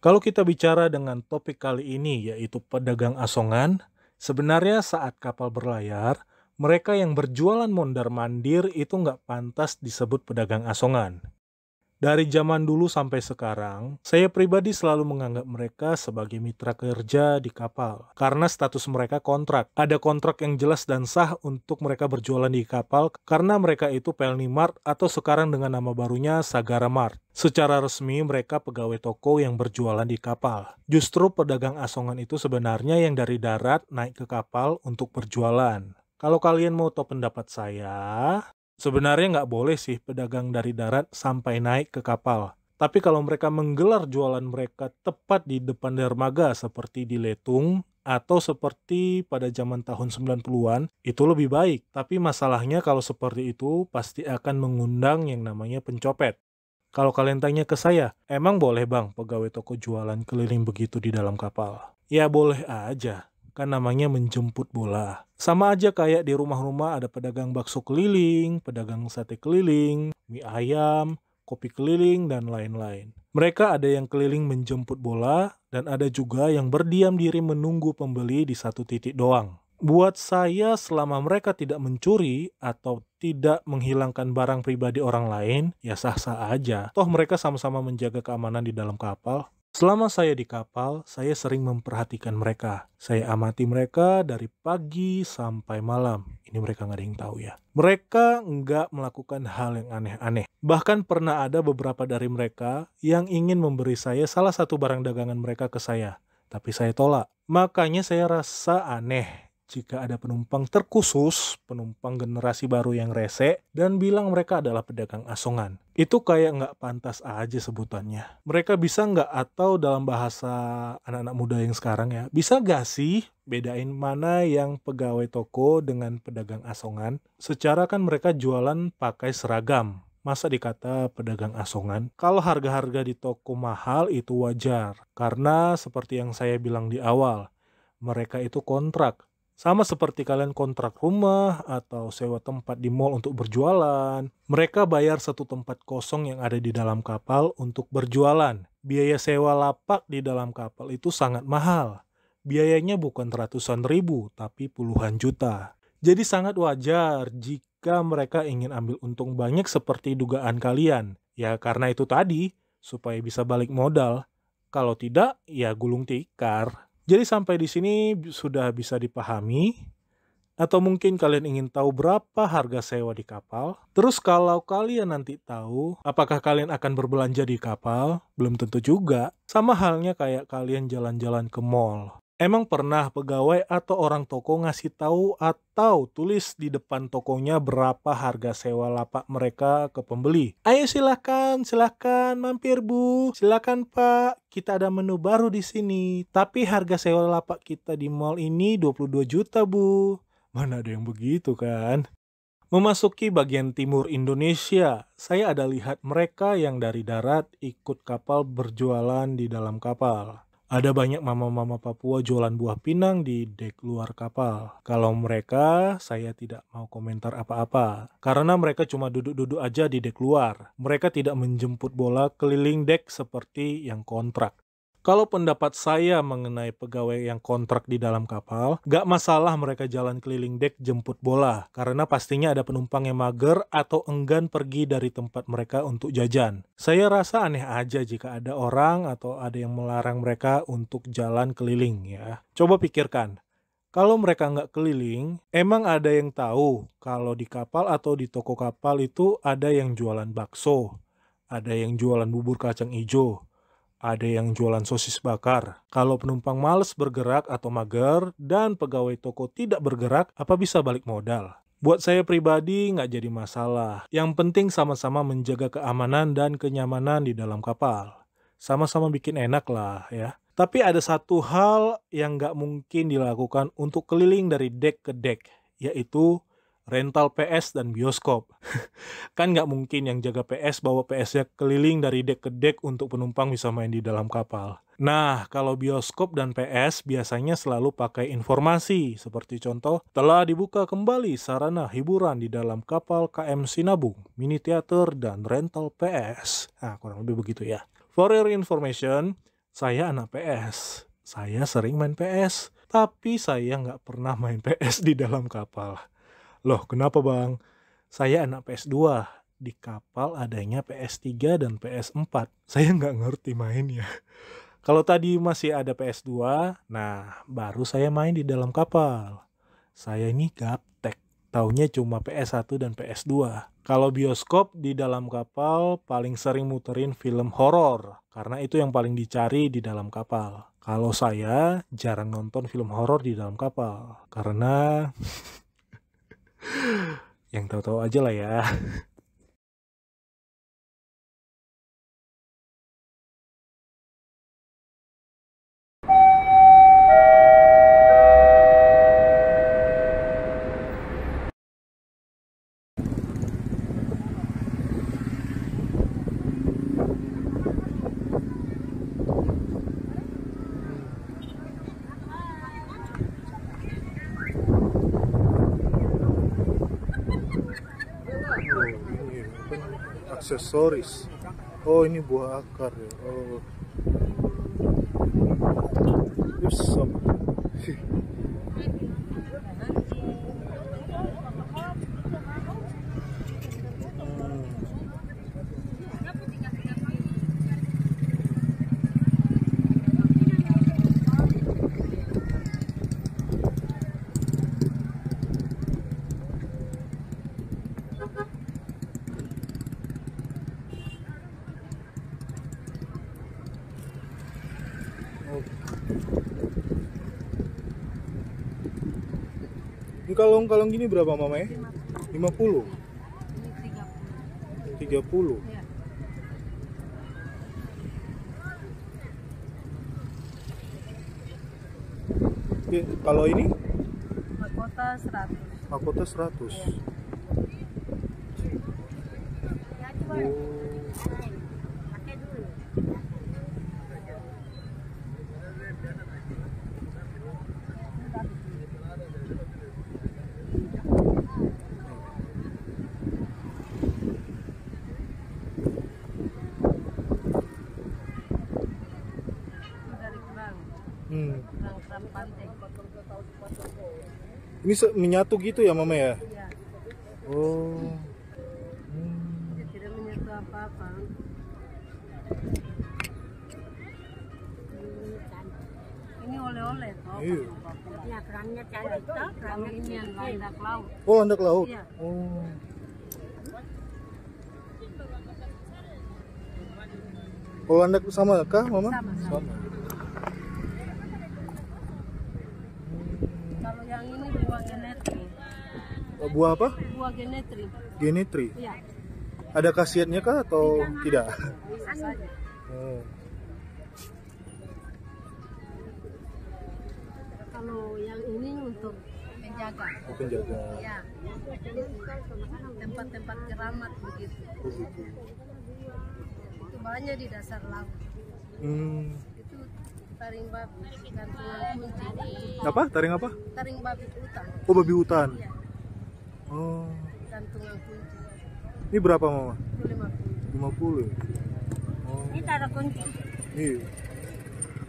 Kalau kita bicara dengan topik kali ini yaitu pedagang asongan, sebenarnya saat kapal berlayar, mereka yang berjualan mondar-mandir itu nggak pantas disebut pedagang asongan. Dari zaman dulu sampai sekarang, saya pribadi selalu menganggap mereka sebagai mitra kerja di kapal. Karena status mereka kontrak. Ada kontrak yang jelas dan sah untuk mereka berjualan di kapal karena mereka itu Pelni Mart atau sekarang dengan nama barunya Sagara Mart. Secara resmi mereka pegawai toko yang berjualan di kapal. Justru pedagang asongan itu sebenarnya yang dari darat naik ke kapal untuk berjualan. Kalau kalian mau tahu pendapat saya, sebenarnya nggak boleh sih pedagang dari darat sampai naik ke kapal. Tapi kalau mereka menggelar jualan mereka tepat di depan dermaga seperti di Letung atau seperti pada zaman tahun 90-an, itu lebih baik. Tapi masalahnya kalau seperti itu pasti akan mengundang yang namanya pencopet. Kalau kalian tanya ke saya, emang boleh bang pegawai toko jualan keliling begitu di dalam kapal? Ya boleh aja, kan namanya menjemput bola. Sama aja kayak di rumah-rumah ada pedagang bakso keliling, pedagang sate keliling, mie ayam, kopi keliling, dan lain-lain. Mereka ada yang keliling menjemput bola, dan ada juga yang berdiam diri menunggu pembeli di satu titik doang. Buat saya, selama mereka tidak mencuri atau tidak menghilangkan barang pribadi orang lain, ya sah-sah aja. Toh mereka sama-sama menjaga keamanan di dalam kapal. Selama saya di kapal, saya sering memperhatikan mereka. Saya amati mereka dari pagi sampai malam. Ini mereka nggak ada yang tahu ya. Mereka nggak melakukan hal yang aneh-aneh. Bahkan pernah ada beberapa dari mereka yang ingin memberi saya salah satu barang dagangan mereka ke saya. Tapi saya tolak. Makanya saya rasa aneh jika ada penumpang terkhusus, penumpang generasi baru yang rese, dan bilang mereka adalah pedagang asongan. Itu kayak nggak pantas aja sebutannya. Mereka bisa nggak, atau dalam bahasa anak-anak muda yang sekarang ya, bisa nggak sih bedain mana yang pegawai toko dengan pedagang asongan? Secara kan mereka jualan pakai seragam. Masa dikata pedagang asongan? Kalau harga-harga di toko mahal itu wajar. Karena seperti yang saya bilang di awal, mereka itu kontrak. Sama seperti kalian kontrak rumah atau sewa tempat di mall untuk berjualan. Mereka bayar satu tempat kosong yang ada di dalam kapal untuk berjualan. Biaya sewa lapak di dalam kapal itu sangat mahal. Biayanya bukan ratusan ribu, tapi puluhan juta. Jadi sangat wajar jika mereka ingin ambil untung banyak seperti dugaan kalian. Ya karena itu tadi, supaya bisa balik modal. Kalau tidak, ya gulung tikar. Jadi sampai di sini sudah bisa dipahami, atau mungkin kalian ingin tahu berapa harga sewa di kapal? Terus kalau kalian nanti tahu, apakah kalian akan berbelanja di kapal? Belum tentu juga. Sama halnya kayak kalian jalan-jalan ke mall. Emang pernah pegawai atau orang toko ngasih tahu atau tulis di depan tokonya berapa harga sewa lapak mereka ke pembeli? Ayo silakan, silakan mampir Bu. Silakan Pak, kita ada menu baru di sini. Tapi harga sewa lapak kita di mall ini 22 juta Bu. Mana ada yang begitu kan? Memasuki bagian timur Indonesia, saya ada lihat mereka yang dari darat ikut kapal berjualan di dalam kapal. Ada banyak mama-mama Papua jualan buah pinang di dek luar kapal. Kalau mereka, saya tidak mau komentar apa-apa. Karena mereka cuma duduk-duduk aja di dek luar. Mereka tidak menjemput bola keliling dek seperti yang kontrak. Kalau pendapat saya mengenai pegawai yang kontrak di dalam kapal, gak masalah mereka jalan keliling dek jemput bola, karena pastinya ada penumpang yang mager atau enggan pergi dari tempat mereka untuk jajan. Saya rasa aneh aja jika ada orang atau ada yang melarang mereka untuk jalan keliling ya. Coba pikirkan, kalau mereka nggak keliling, emang ada yang tahu kalau di kapal atau di toko kapal itu ada yang jualan bakso, ada yang jualan bubur kacang ijo, ada yang jualan sosis bakar. Kalau penumpang males bergerak atau mager dan pegawai toko tidak bergerak, apa bisa balik modal? Buat saya pribadi nggak jadi masalah. Yang penting sama-sama menjaga keamanan dan kenyamanan di dalam kapal. Sama-sama bikin enak lah ya. Tapi ada satu hal yang nggak mungkin dilakukan untuk keliling dari dek ke dek, yaitu rental PS dan bioskop. Kan nggak mungkin yang jaga PS bawa PS-nya keliling dari dek ke dek untuk penumpang bisa main di dalam kapal. Nah, kalau bioskop dan PS biasanya selalu pakai informasi, seperti contoh, telah dibuka kembali sarana hiburan di dalam kapal KM Sinabung, mini theater dan rental PS. Nah, kurang lebih begitu ya. For your information, Saya anak PS. Saya sering main PS. Tapi saya nggak pernah main PS di dalam kapal. Loh, kenapa bang? Saya anak PS2. Di kapal adanya PS3 dan PS4. Saya nggak ngerti mainnya. Kalau tadi masih ada PS2, nah baru saya main di dalam kapal. Saya ini gaptek, taunya cuma PS1 dan PS2. Kalau bioskop di dalam kapal paling sering muterin film horor, karena itu yang paling dicari di dalam kapal. Kalau saya jarang nonton film horor di dalam kapal, karena yang tahu-tahu aja lah ya. Ini aksesoris. Oh, ini buah akar ya. Oh. Usap. Ini kalung gini berapa mama ya? 50? Ini 30. 30? Ya. Ya, kalau ini? Mahkota 100. Mahkota 100. Ya. Oh. Dari kerang. Kerang pantai. Ini menyatu gitu ya mama ya? Ya. Oh. Dia tidak menyatu apa-apa. Ini oleh-oleh toh. Iya. Ya, kerangnya cantik toh. Kerang ini yang landak laut. Oh, landak laut. Iya. Oh. Oh, landak sama kah mama? Sama. Kalau yang ini buah genetri. Oh, buah apa? Buah genetri. Genetri. Iya. Ada khasiatnya kah atau tidak? Bisa saja. Oh. Kalau yang ini untuk penjaga. Oh, penjaga. Ya. Tempat-tempat keramat begitu. Oh, gitu. Itu banyak di dasar laut. Itu taring babi, gantungan kunci. Apa? Taring apa? Taring babi hutan. Oh, babi hutan. Iya. Oh. Gantungan kunci. Ini berapa mama? 50. 50. Oh. Ini taruh kunci. Iya.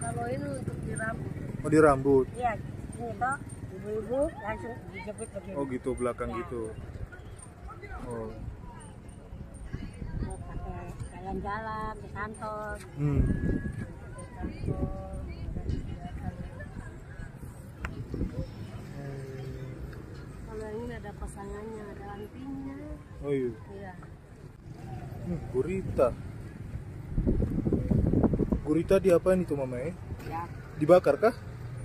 Kalau ini untuk di rambut. Oh, di rambut. Iya, ini toh ibu-ibu langsung dijepit begini. Oh, gitu belakang gitu. Oh. Mau pakai jalan-jalan ke kantor. Kalau ini ada pasangannya, ada antingnya. Oh iya. Iya. Gurita. Gurita diapain itu mama ya? Ya, Dibakar kah?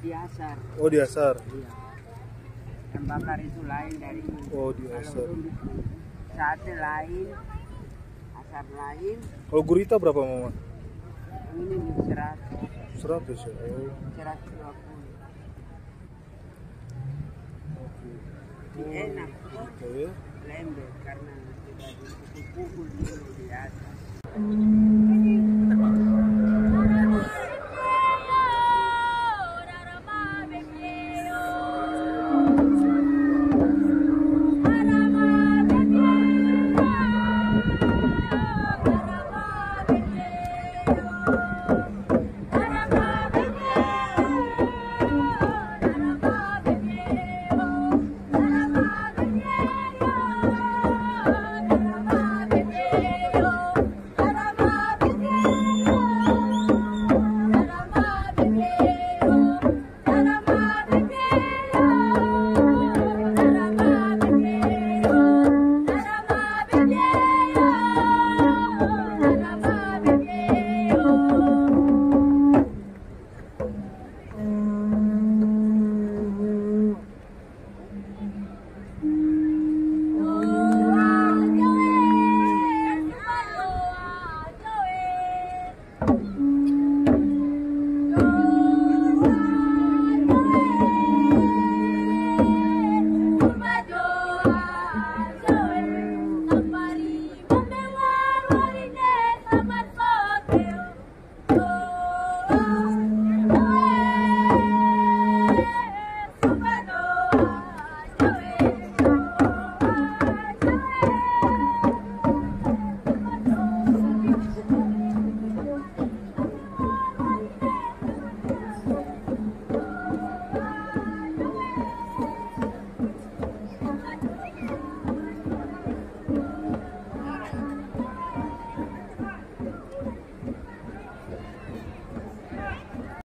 biasa. Oh, diasar. Iya. Yang bakar itu lain dari ini. Oh, diasar. Sate lain, asar lain. Kalau gurita berapa mama? Ini 100, 100 ya. Oh. 120. Oke. Enak. Gitu ya. Lembek karena tidak dipukul di atas.